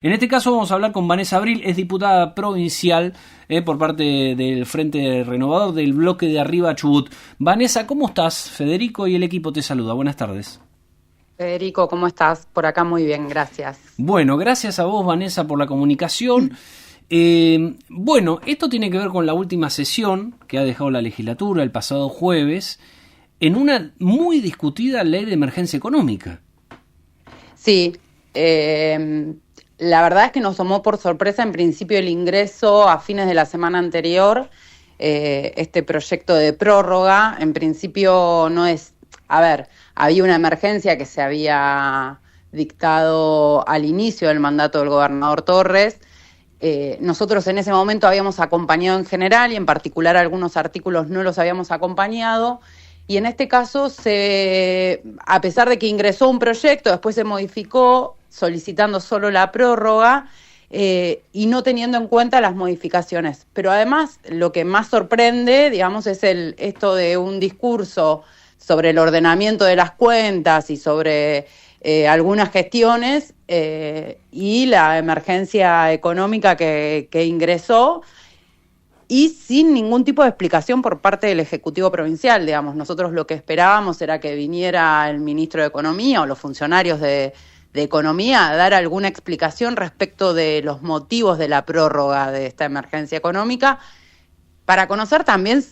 En este caso vamos a hablar con Vanessa Abril, es diputada provincial por parte del Frente Renovador del Bloque de Arriba Chubut. Vanessa, ¿cómo estás? Federico y el equipo te saluda. Buenas tardes. Federico, ¿cómo estás? Por acá muy bien, gracias. Bueno, gracias a vos, Vanessa, por la comunicación. Bueno, esto tiene que ver con la última sesión que ha dejado la legislatura el pasado jueves en una muy discutida ley de emergencia económica. Sí, la verdad es que nos tomó por sorpresa en principio el ingreso a fines de la semana anterior, este proyecto de prórroga. En principio no es, había una emergencia que se había dictado al inicio del mandato del gobernador Torres. Nosotros en ese momento habíamos acompañado en general y en particular algunos artículos no los habíamos acompañado. Y en este caso, a pesar de que ingresó un proyecto, después se modificó solicitando solo la prórroga y no teniendo en cuenta las modificaciones. Pero además, lo que más sorprende, digamos, es esto de un discurso sobre el ordenamiento de las cuentas y sobre algunas gestiones y la emergencia económica que ingresó, y sin ningún tipo de explicación por parte del Ejecutivo Provincial. Digamos, nosotros lo que esperábamos era que viniera el ministro de Economía o los funcionarios de Economía a dar alguna explicación respecto de los motivos de la prórroga de esta emergencia económica, para conocer también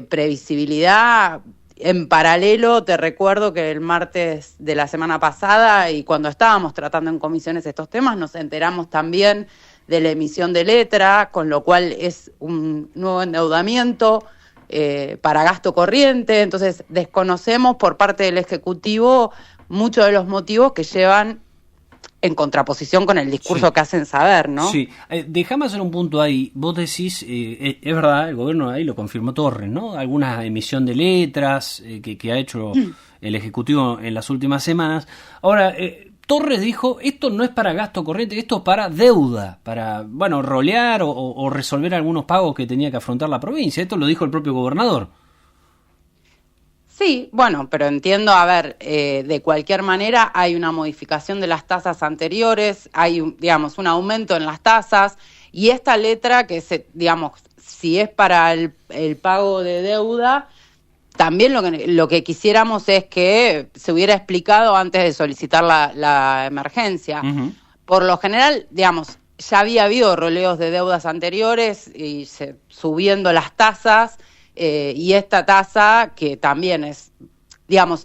previsibilidad. En paralelo, te recuerdo que el martes de la semana pasada, y cuando estábamos tratando en comisiones estos temas, nos enteramos también de la emisión de letra, con lo cual es un nuevo endeudamiento para gasto corriente. Entonces desconocemos por parte del Ejecutivo muchos de los motivos que llevan en contraposición con el discurso que hacen saber, ¿no? Sí, déjame hacer un punto ahí. Vos decís, es verdad, el gobierno ahí lo confirmó Torres, ¿no? Alguna emisión de letras que ha hecho el Ejecutivo en las últimas semanas. Ahora, Torres dijo, esto no es para gasto corriente, esto es para deuda, para, rolear o resolver algunos pagos que tenía que afrontar la provincia. Esto lo dijo el propio gobernador. Sí, pero entiendo, de cualquier manera hay una modificación de las tasas anteriores, hay, un aumento en las tasas, y esta letra que, si es para el pago de deuda, también lo que quisiéramos es que se hubiera explicado antes de solicitar la emergencia. Uh-huh. Por lo general, ya había habido roleos de deudas anteriores y subiendo las tasas, y esta tasa que también es,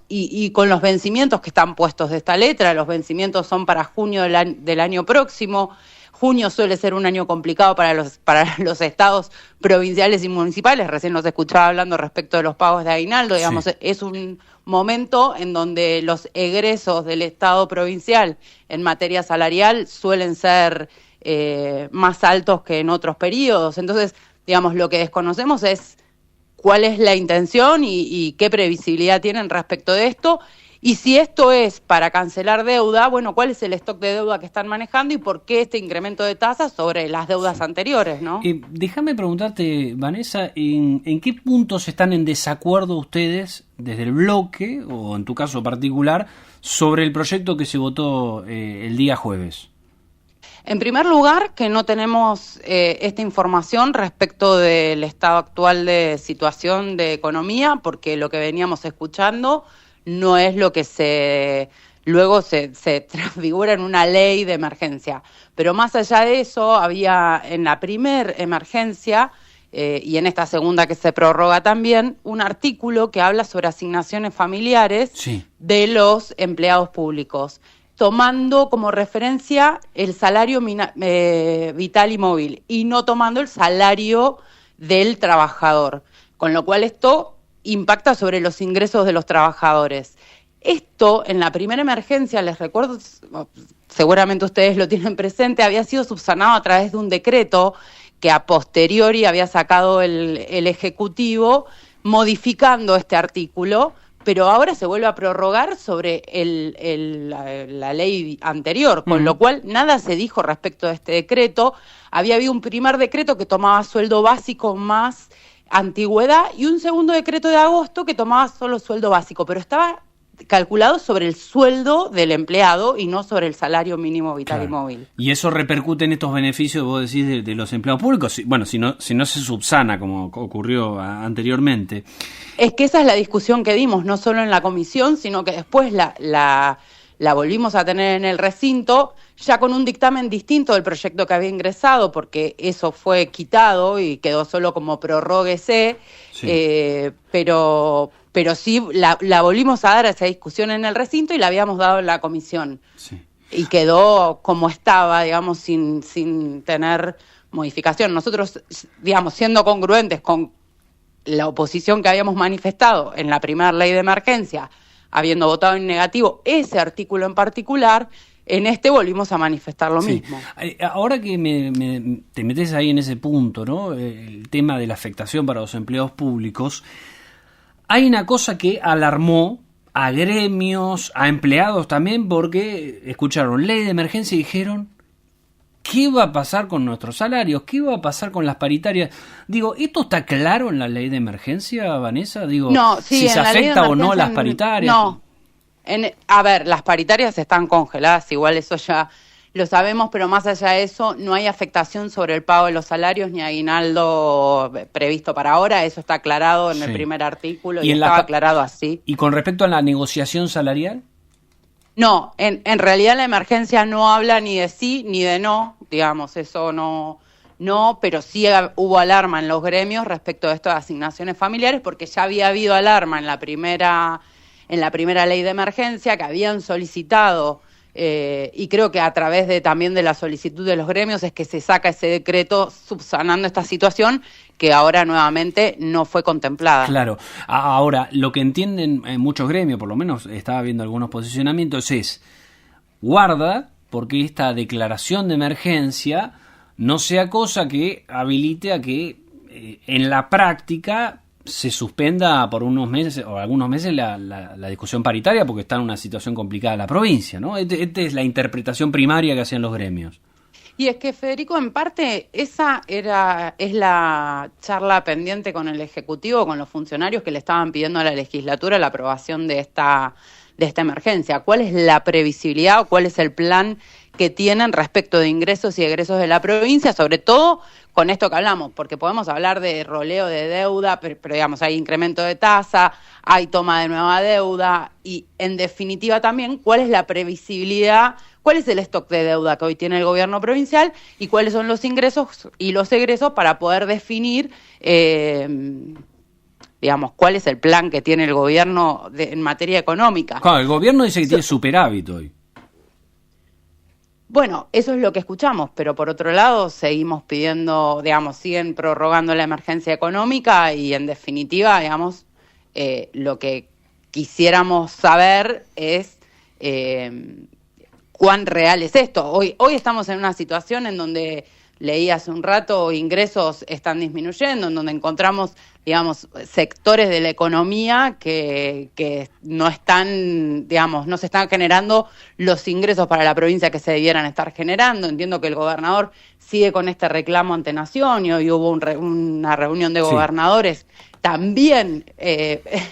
y con los vencimientos que están puestos de esta letra, los vencimientos son para junio del año próximo. Junio suele ser un año complicado para los estados provinciales y municipales. Recién los escuchaba hablando respecto de los pagos de aguinaldo. Es un momento en donde los egresos del estado provincial en materia salarial suelen ser más altos que en otros periodos. Entonces, lo que desconocemos es cuál es la intención y qué previsibilidad tienen respecto de esto. Y si esto es para cancelar deuda, ¿cuál es el stock de deuda que están manejando y por qué este incremento de tasas sobre las deudas anteriores, ¿no? Déjame preguntarte, Vanessa, ¿en qué puntos están en desacuerdo ustedes desde el bloque, o en tu caso particular, sobre el proyecto que se votó el día jueves? En primer lugar, que no tenemos esta información respecto del estado actual de situación de economía, porque lo que veníamos escuchando no es lo que luego se transfigura en una ley de emergencia. Pero más allá de eso, había en la primer emergencia y en esta segunda que se prorroga también, un artículo que habla sobre asignaciones familiares de los empleados públicos, tomando como referencia el salario vital y móvil y no tomando el salario del trabajador, con lo cual esto impacta sobre los ingresos de los trabajadores. Esto, en la primera emergencia, les recuerdo, seguramente ustedes lo tienen presente, había sido subsanado a través de un decreto que a posteriori había sacado el Ejecutivo, modificando este artículo, pero ahora se vuelve a prorrogar sobre la ley anterior, con lo cual nada se dijo respecto de este decreto. Había habido un primer decreto que tomaba sueldo básico más antigüedad y un segundo decreto de agosto que tomaba solo sueldo básico, pero estaba calculado sobre el sueldo del empleado y no sobre el salario mínimo vital y móvil. Y eso repercute en estos beneficios, vos decís, de los empleados públicos, bueno, si no se subsana como ocurrió anteriormente. Es que esa es la discusión que dimos, no solo en la comisión, sino que después la volvimos a tener en el recinto, ya con un dictamen distinto del proyecto que había ingresado, porque eso fue quitado y quedó solo como prorróguese, pero sí la volvimos a dar a esa discusión en el recinto y la habíamos dado en la comisión. Sí. Y quedó como estaba, digamos, sin tener modificación. Nosotros, digamos, siendo congruentes con la oposición que habíamos manifestado en la primera ley de emergencia, habiendo votado en negativo ese artículo en particular, en este volvimos a manifestar lo mismo. Ahora que te metes ahí en ese punto, ¿no? El tema de la afectación para los empleados públicos, hay una cosa que alarmó a gremios, a empleados también, porque escucharon ley de emergencia y dijeron, ¿qué va a pasar con nuestros salarios? ¿Qué va a pasar con las paritarias? Digo, ¿esto está claro en la ley de emergencia, Vanessa? Digo, no, sí, si se afecta o no las paritarias. No, a ver, las paritarias están congeladas, igual eso ya lo sabemos, pero más allá de eso, no hay afectación sobre el pago de los salarios ni aguinaldo previsto para ahora, eso está aclarado en el primer artículo y estaba aclarado así. ¿Y con respecto a la negociación salarial? No, en realidad la emergencia no habla ni de sí ni de no, digamos, eso no, pero sí hubo alarma en los gremios respecto de esto de asignaciones familiares, porque ya había habido alarma en la primera ley de emergencia que habían solicitado, y creo que a través también de la solicitud de los gremios es que se saca ese decreto subsanando esta situación que ahora nuevamente no fue contemplada. Claro. Ahora, lo que entienden muchos gremios, por lo menos estaba viendo algunos posicionamientos, es guarda porque esta declaración de emergencia no sea cosa que habilite a que en la práctica se suspenda por unos meses o algunos meses la discusión paritaria porque está en una situación complicada la provincia, ¿no? Esta es la interpretación primaria que hacían los gremios. Y es que, Federico, en parte esa es la charla pendiente con el Ejecutivo, con los funcionarios que le estaban pidiendo a la legislatura la aprobación de esta emergencia. ¿Cuál es la previsibilidad o cuál es el plan que tienen respecto de ingresos y egresos de la provincia, sobre todo con esto que hablamos? Porque podemos hablar de roleo de deuda, pero digamos, hay incremento de tasa, hay toma de nueva deuda y, en definitiva, también, ¿cuál es la previsibilidad? ¿Cuál es el stock de deuda que hoy tiene el gobierno provincial y cuáles son los ingresos y los egresos para poder definir, digamos, cuál es el plan que tiene el gobierno en materia económica? Claro, el gobierno dice que tiene superávit hoy. Bueno, eso es lo que escuchamos, pero por otro lado seguimos pidiendo, digamos, siguen prorrogando la emergencia económica y en definitiva, digamos, lo que quisiéramos saber es cuán real es esto. Hoy estamos en una situación en donde, leí hace un rato, ingresos están disminuyendo, en donde encontramos, digamos, sectores de la economía que no están, digamos, no se están generando los ingresos para la provincia que se debieran estar generando. Entiendo que el gobernador sigue con este reclamo ante Nación y hoy hubo una reunión de gobernadores también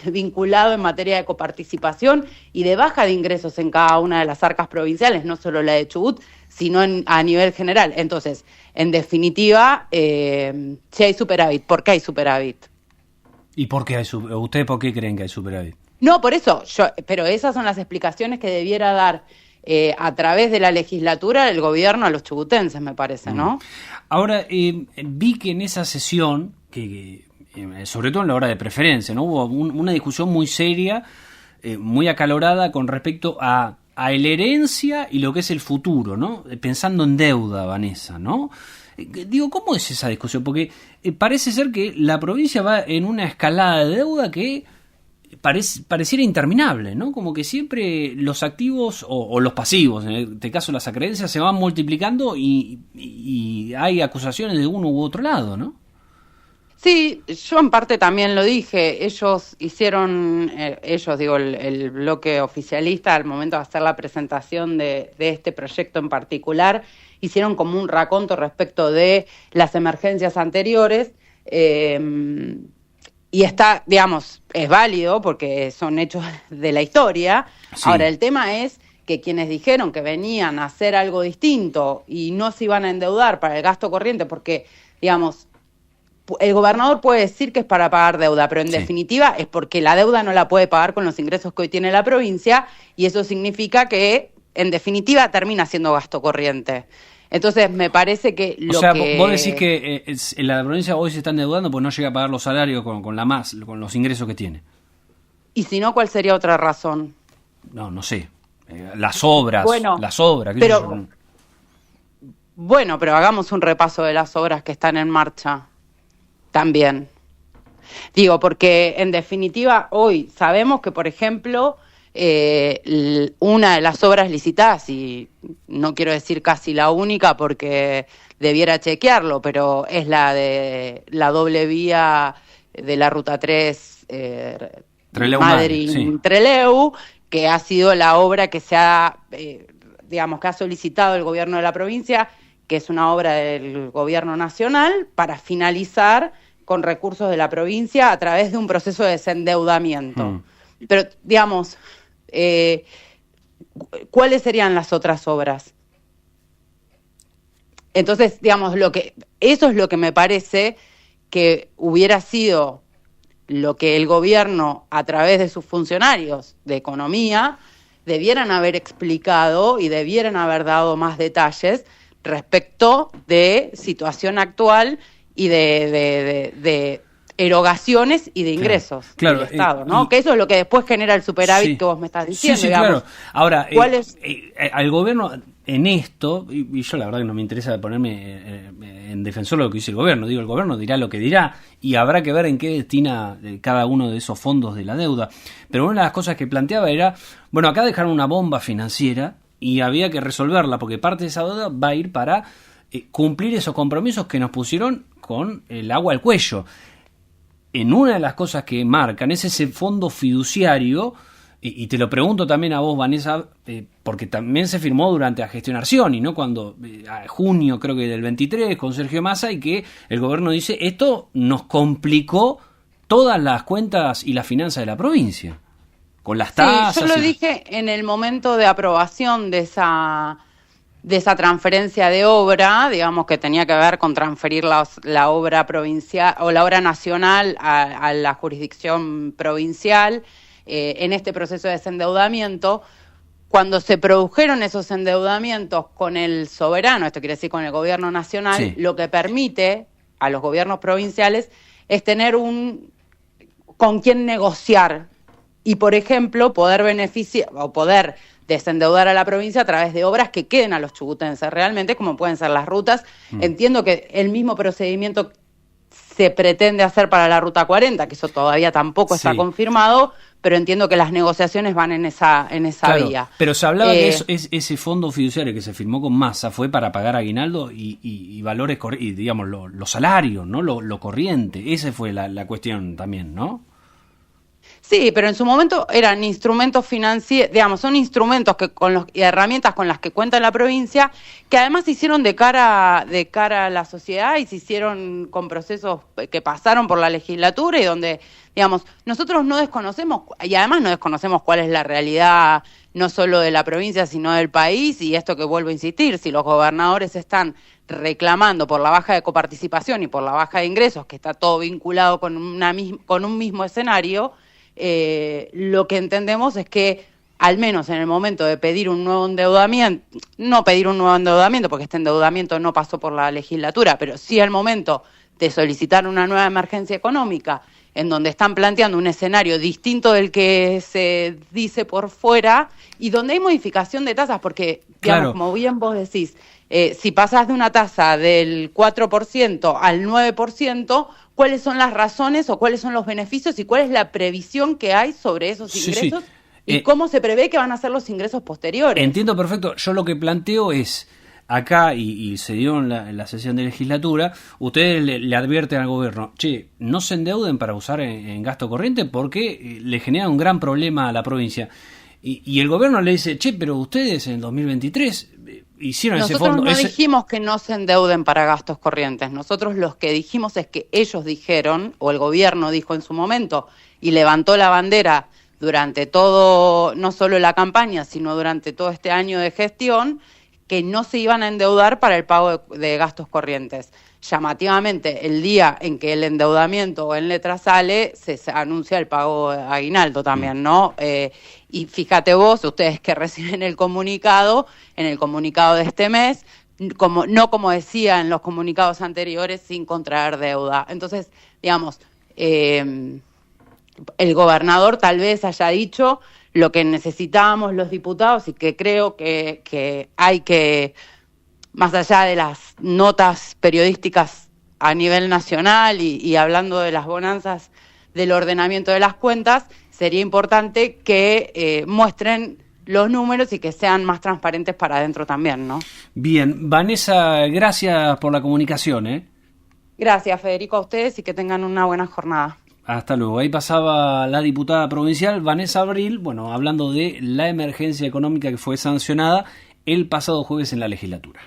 vinculado en materia de coparticipación y de baja de ingresos en cada una de las arcas provinciales, no solo la de Chubut, sino a nivel general. Entonces, en definitiva, si hay superávit, ¿por qué hay superávit? ¿Y por qué hay superávit? ¿Ustedes por qué creen que hay superávit? No, por eso, pero esas son las explicaciones que debiera dar a través de la legislatura el gobierno a los chubutenses, me parece, ¿no? Ahora, vi que en esa sesión, que sobre todo en la hora de preferencia, ¿no? Hubo una discusión muy seria, muy acalorada con respecto a la herencia y lo que es el futuro, ¿no? Pensando en deuda, Vanessa, ¿no? Digo, ¿cómo es esa discusión? Porque parece ser que la provincia va en una escalada de deuda que pareciera interminable, ¿no? Como que siempre los activos o los pasivos, en este caso las acreencias, se van multiplicando y hay acusaciones de uno u otro lado, ¿no? Sí, yo en parte también lo dije. Ellos hicieron, el bloque oficialista, al momento de hacer la presentación de este proyecto en particular, hicieron como un raconto respecto de las emergencias anteriores. y está, digamos, es válido porque son hechos de la historia. Sí. Ahora, el tema es que quienes dijeron que venían a hacer algo distinto y no se iban a endeudar para el gasto corriente, porque, digamos, el gobernador puede decir que es para pagar deuda, pero en definitiva es porque la deuda no la puede pagar con los ingresos que hoy tiene la provincia, y eso significa que, en definitiva, termina siendo gasto corriente. Entonces, me parece que o sea, vos decís que la provincia hoy se está endeudando porque no llega a pagar los salarios con los ingresos que tiene. ¿Y si no, cuál sería otra razón? No sé. Las obras. Bueno, pero, bueno, pero hagamos un repaso de las obras que están en marcha también. Digo, porque en definitiva hoy sabemos que, por ejemplo, una de las obras licitadas, y no quiero decir casi la única porque debiera chequearlo, pero es la de la doble vía de la Ruta 3 Madrid-Trelew, que ha sido la obra que se ha, digamos, que ha solicitado el gobierno de la provincia, que es una obra del gobierno nacional, para finalizar con recursos de la provincia a través de un proceso de desendeudamiento. Pero, digamos, ¿cuáles serían las otras obras? Entonces, digamos, eso es lo que me parece que hubiera sido lo que el gobierno, a través de sus funcionarios de economía, debieran haber explicado y debieran haber dado más detalles respecto de situación actual y de erogaciones y de ingresos del Estado, ¿no? Que eso es lo que después genera el superávit que vos me estás diciendo. Sí, digamos. Claro. Ahora, al gobierno en esto, y yo la verdad que no me interesa ponerme en defensor de lo que dice el gobierno, digo, el gobierno dirá lo que dirá y habrá que ver en qué destina cada uno de esos fondos de la deuda. Pero una de las cosas que planteaba era, bueno, acá dejaron una bomba financiera y había que resolverla porque parte de esa deuda va a ir para cumplir esos compromisos que nos pusieron con el agua al cuello. En una de las cosas que marcan es ese fondo fiduciario, y te lo pregunto también a vos, Vanessa, porque también se firmó durante la gestión Arcioni, ¿no? Cuando, a junio creo que del 23, con Sergio Massa, y que el gobierno dice, esto nos complicó todas las cuentas y las finanzas de la provincia, con las tasas. Sí, yo lo dije en el momento de aprobación de esa transferencia de obra, digamos, que tenía que ver con transferir la obra provincial o la obra nacional a la jurisdicción provincial, en este proceso de desendeudamiento. Cuando se produjeron esos endeudamientos con el soberano, esto quiere decir con el gobierno nacional, lo que permite a los gobiernos provinciales es tener con quién negociar y, por ejemplo, poder beneficiar o poder desendeudar a la provincia a través de obras que queden a los chubutenses realmente, como pueden ser las rutas. Entiendo que el mismo procedimiento se pretende hacer para la Ruta 40, que eso todavía tampoco está confirmado, pero entiendo que las negociaciones van en esa vía. Pero se hablaba que ese fondo fiduciario que se firmó con Massa fue para pagar aguinaldo y valores, y digamos, los salarios, ¿no? Lo corriente. Esa fue la cuestión también, ¿no? Sí, pero en su momento eran instrumentos financieros, digamos, son instrumentos y herramientas con las que cuenta la provincia, que además se hicieron de cara a la sociedad y se hicieron con procesos que pasaron por la legislatura y donde, digamos, nosotros no desconocemos, y además no desconocemos cuál es la realidad no solo de la provincia, sino del país, y esto que vuelvo a insistir, si los gobernadores están reclamando por la baja de coparticipación y por la baja de ingresos, que está todo vinculado con un mismo escenario, lo que entendemos es que al menos en el momento de pedir un nuevo endeudamiento, no pedir un nuevo endeudamiento porque este endeudamiento no pasó por la legislatura, pero sí al momento de solicitar una nueva emergencia económica en donde están planteando un escenario distinto del que se dice por fuera y donde hay modificación de tasas, porque, digamos, como bien vos decís, si pasás de una tasa del 4% al 9%, ¿cuáles son las razones o cuáles son los beneficios y cuál es la previsión que hay sobre esos ingresos? ¿Y cómo se prevé que van a ser los ingresos posteriores? Entiendo perfecto. Yo lo que planteo es, acá, y se dio en la sesión de legislatura, ustedes le advierten al gobierno, no se endeuden para usar en gasto corriente porque le genera un gran problema a la provincia. Y el gobierno le dice, pero ustedes en el 2023 hicieron ese Nosotros fondo. no dijimos que no se endeuden para gastos corrientes. Nosotros los que dijimos es que ellos dijeron, o el gobierno dijo en su momento, y levantó la bandera durante todo, no solo la campaña, sino durante todo este año de gestión, que no se iban a endeudar para el pago de gastos corrientes. Llamativamente, el día en que el endeudamiento en letra sale, se anuncia el pago de aguinaldo también, ¿no? Y fíjate vos, ustedes que reciben el comunicado, en el comunicado de este mes, no como decía en los comunicados anteriores, sin contraer deuda. Entonces, digamos, el gobernador tal vez haya dicho lo que necesitábamos los diputados y que creo que hay que, más allá de las notas periodísticas a nivel nacional y hablando de las bonanzas del ordenamiento de las cuentas, sería importante que muestren los números y que sean más transparentes para adentro también, ¿no? Bien, Vanessa, gracias por la comunicación, ¿eh? Gracias, Federico, a ustedes y que tengan una buena jornada. Hasta luego. Ahí pasaba la diputada provincial Vanessa Abril, bueno, hablando de la emergencia económica que fue sancionada el pasado jueves en la legislatura.